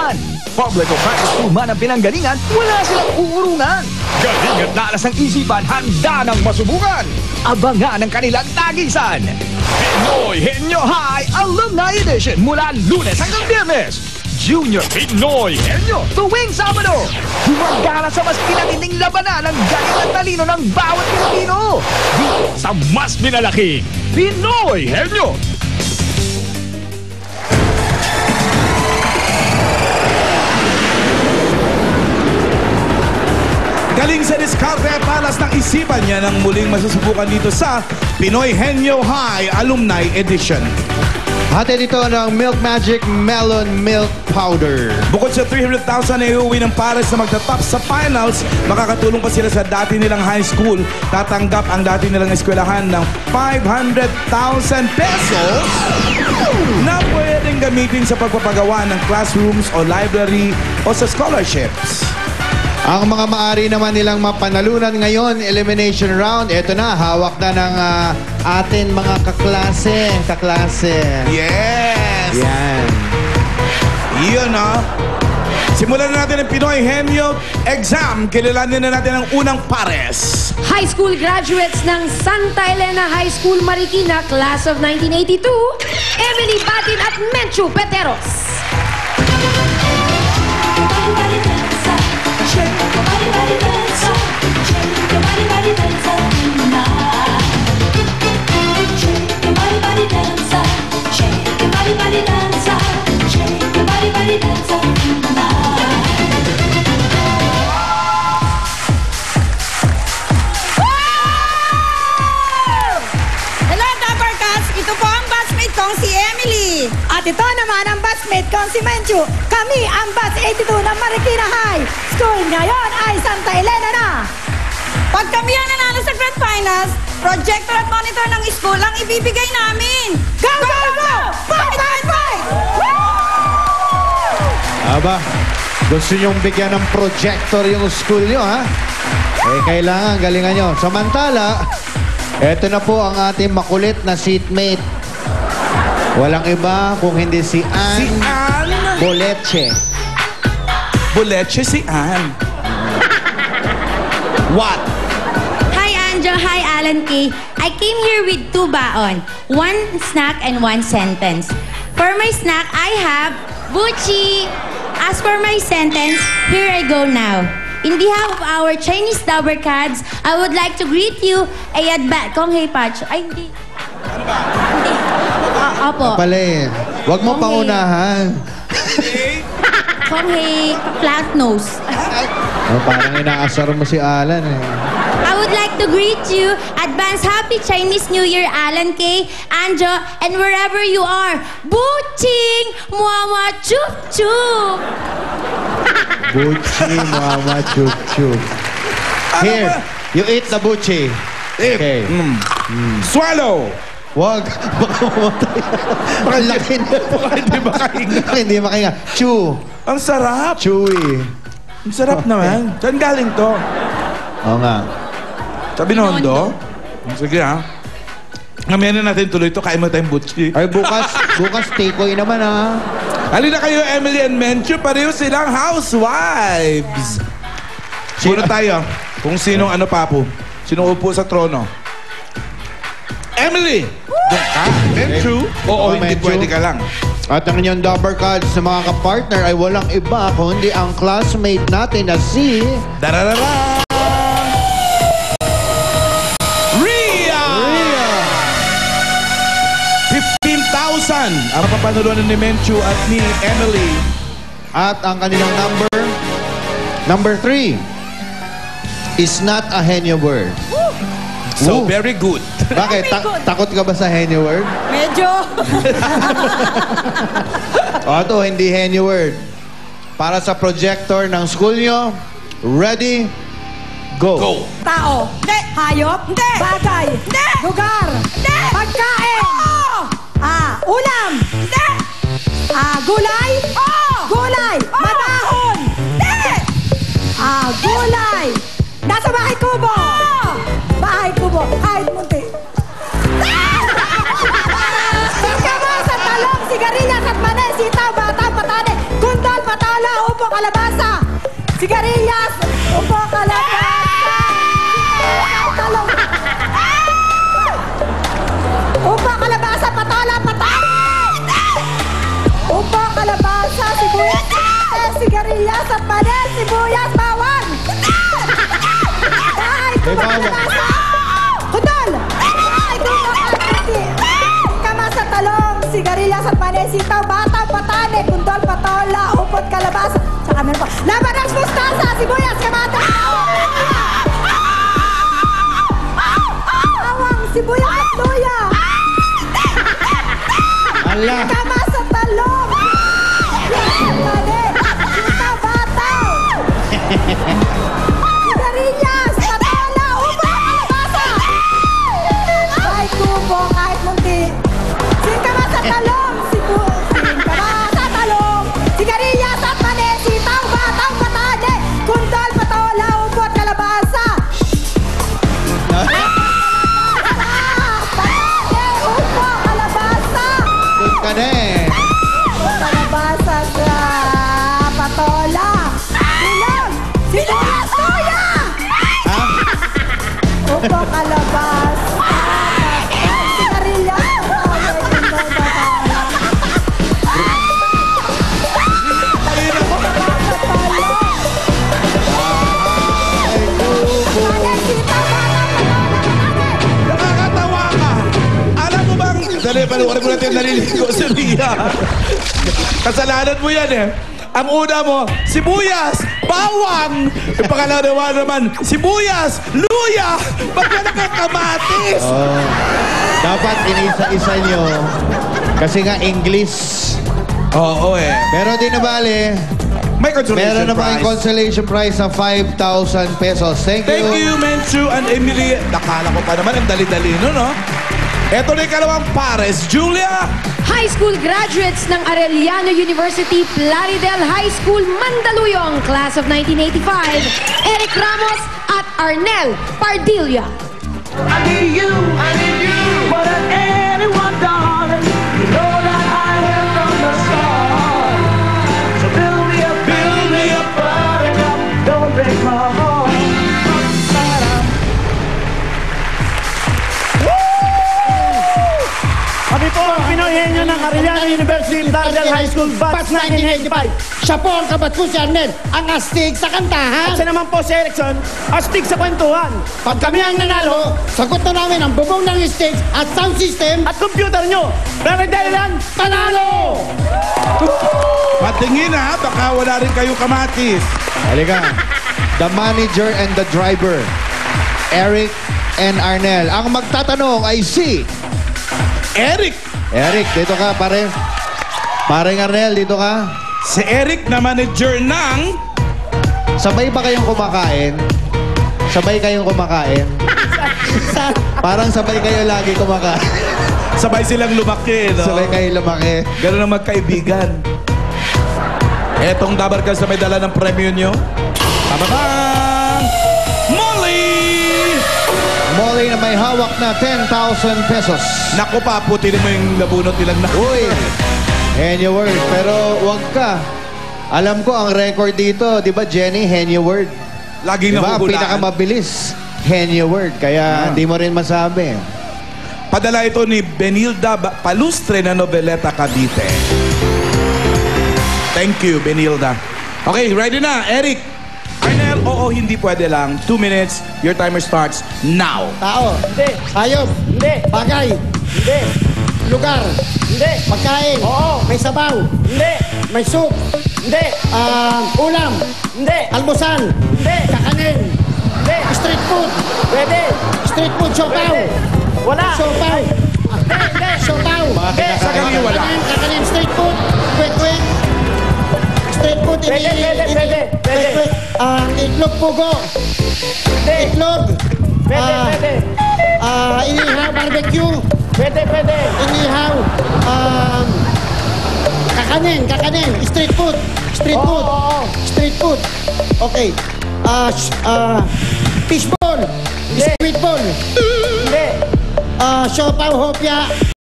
paaralan. Public o private school man ang pinanggalingan, wala silang uurungan. Galing at lalas ng isipan, handa ng masubukan. Abangan ang kanilang tagisan. Pinoy Henyo High Alumni Edition mula Lunes hanggang Biyernes. Junior Pinoy Henyo tuwing Sabado. Humagana sa mas pinakinding labanan ng galing at talino ng bawat Pilipino. Dito sa mas minalaking Pinoy Henyo. Galing sa diskarte at malas ng isipan niya nang muling masusubukan dito sa Pinoy Henyo High Alumni Edition. Hatid ito ng Milk Magic Melon Milk Powder. Bukod sa 300,000 na iuwi ng pares na magtatap sa finals, makakatulong pa sila sa dati nilang high school. Tatanggap ang dati nilang eskwelahan ng 500,000 pesos na pwedeng gamitin sa pagpapagawa ng classrooms o library o sa scholarships. Ang mga maari naman nilang mapanalunan ngayon, elimination round. Ito na, hawak na ng atin mga kaklase. Yes! Yan. Yun, no? Simulan na natin ang Pinoy Henyo Exam. Kilalanin na natin ang unang pares. High school graduates ng Santa Elena High School, Marikina, class of 1982, Emily Batin at Menchu Peteros. Shake your body, body, dance up. Shake your body, body, dance up tonight. Shake your body, body, dance up. Shake your body, body, dance up. Shake your body, body, dance up tonight. Hello, Dapper Cats! Ito po ang batchmate kong si Emily. At ito naman ang batchmate kong si Menchu. Kami ang batch 82 ng Marikina High School. Ngayon ay Santa Elena na. Pag kami ang nanalo sa Grand Finals, projector at monitor ng school ang ibibigay namin. Go, go, go! Fight, fight, fight! Aba, gusto nyong bigyan ng projector yung school nyo, ha? Eh, kailangan galingan nyo. Samantala, eto na po ang ating makulit na seatmate. Walang iba kung hindi si Ann. Si Ann? Boleche. Boleche si Ann. What? Hi, Anjo. Hi, Alan K. I came here with 2 baon. 1 snack and 1 sentence. For my snack, I have Buchi. As for my sentence, here I go now. In behalf of our Chinese Dabber Cats, I would like to greet you. Ayadbat kong hey patch. Ay, hindi. Hindi. Opo. Pala eh. Huwag mo Okay. paunahan. Kong hey flat nose. Oh, parang inaasar mo si Alan eh. I would like to greet you. Advance Happy Chinese New Year, Alan K, Anjo, and wherever you are. Buching! Mwa chup chup! Buchi, mama, chup, chup. Here, you eat the buchi. Okay. Swallow! Wag. Baka mamatay. Baka laki na. Baka hindi makahinga. Baka hindi makahinga. Chew. Ang sarap. Chewy. Ang sarap naman. Saan galing to? Oo nga. Sa Binondo? Sige, ha? Ngayon na natin tuloy to. Kain mo tayong butchi. Ay, bukas takeaway naman, ha? Halina kayo, Emily and Menchu. Pareho silang housewives. Sino tayo? Kung sinong ano papo. Sinong upo sa trono? Emily! Doon ka? Menchu? Oo, hindi Menchu. pwede ka lang. At ang inyong Dabber Cards sa mga kapartner ay walang iba kundi ang classmate natin na si... Dararara! Rhea! 15,000 ang papanuruan ni Menchu at ni Emily. At ang kanilang number 3 is not a henyo word. So, Ooh. very good. Bakit? Takot ka ba sa henyo word? Medyo. O ito, hindi henyo word. Para sa projector ng school nyo, ready, go. Go. Tao. Hindi. Hayop. Hindi. Bagay. Hindi. Lugar. Hindi. Pagkain. Oo. Ulam. Hindi. Gulay. Oo. Gulay. Matahon. Hindi. Gulay. Nasa bahay kubo. Bahay kubo. Kahit munti. Kama sa talong, sigarilyas at mane, sitaw, bata, patane, gundal, patalo, kalabasa. Sigarilyas. Upo, kalabasa. Talong. Upo, kalabasa, patola, upo, kalabasa, sibuyas, sigarilyas at panel, sibuyas, bawang. Ay, tuba, kalabasa. Kudol. Ay, tuba, kalabasa. Kamasa, talong, sigarilyas at panel, sitaw, bataw, patane, kundol, patola, upot, kalabasa. Tsaka meron pa. Labanas, mustasa, sibuyas, kamata. Bawang, sibuyas at luya. Ala. Tama sa talong! Mali! Sita, bataw! Sigarilyas! Patola! Upo! Kalabasa! Ay, kubo! Kahit munti! Singkama sa talong! Singkama sa talong! Sigarilyas at mali! Sitaw, bataw, patane! Kundol, patola, upo at kalabasa! Patane! Upo! Kalabasa! Ka na eh. Kalabasa sa patola. Silog! Sibuyas, luya! Ha? Upo, kalabasa. Sigarilyas. Nakakatawa ka. Alam mo bang... Dali, panuwarin mo natin naliligo si Mia. Kasalanan mo yan eh. Ang una mo, sibuyas, bawang. Yung pangalawa naman, sibuyas, luya. Ba't ka nakakamatis? Oh. Dapat inisa-isa nyo. Kasi nga English. Oo eh. Pero di na bale. May consolation Meron namang prize. consolation prize na 5,000 pesos. Thank Thank you. you, Menchu and Emily. Nakala ko pa naman, ang dali-dali no, no? Eto na yung kalawang pares. Julia! High school graduates ng Arellano University, Plaridel High School, Mandaluyong, class of 1985, Eric Ramos at Arnel Pardilla. I need you more than anyone, darling. You know that I am from the start. So build me up, button up, don't break my heart. Kami po ang Pinoy Henyo ng Arellano University, Plaridel High School, Batch 1985. Siya po ang kabat ko si Arnel, ang astig sa kantahan. At siya naman po si Erickson, astig sa kwentuhan. Pag kami ang nanalo, sagot na namin ang bubong ng stage at sound system At computer nyo, Plaridel lang, panalo! Patingin ha, baka wala rin kayo kamatis. Halika. The manager and the driver. Eric and Arnel. Ang magtatanong ay si... Eric! Eric, dito ka, pare. Pareng Arnel, dito ka. Si Eric na manager ng... Sabay ba kayong kumakain? Sabay kayong kumakain? Parang sabay kayo lagi kumakain. Sabay silang lumaki, no? Sabay kayo lumaki. Ganun ang magkaibigan. Etong Dabarkas na may dala ng premyo nyo. Tababang! Molly! Molly na may hawak na 10,000 pesos. Naku pa, putin mo yung labunot nilang na. Uy! Henyo word. Pero wag ka. Alam ko ang record dito, di ba Jenny? Henyo word. Laging Di ba? Ang nahuhulaan. pinakamabilis. Henyo word. Kaya hindi mo rin masabi. Padala ito ni Benilda Palustre na Noveleta, Cavite. Thank you, Benilda. Okay, ready na, Eric. Arnel, oo, hindi pwede lang. 2 minutes, your timer starts now. Tao, Hindi. hayop, Hindi. bagay, Hindi. lugar, Hindi. pagkain, Oo. may sabaw, Hindi. may soup, Hindi. ulam, Hindi. almusal, Hindi. kakanin, Hindi. street food, Pwede. siopaw, Pwede. Wala. siopaw, Hindi. siopaw, Mga kinakain. Sa kanya wala. kakanin, street food, kwek-kwek, street food, Pwede, pwede. itlog pugo, Hindi. itlog, Pwede. Pwede. inihaw, barbecue, Pwede. inihaw, kakanin, street food, Oo. street food. Okay. Fishball, Hindi. squid ball, Hindi. siopaw, hopya,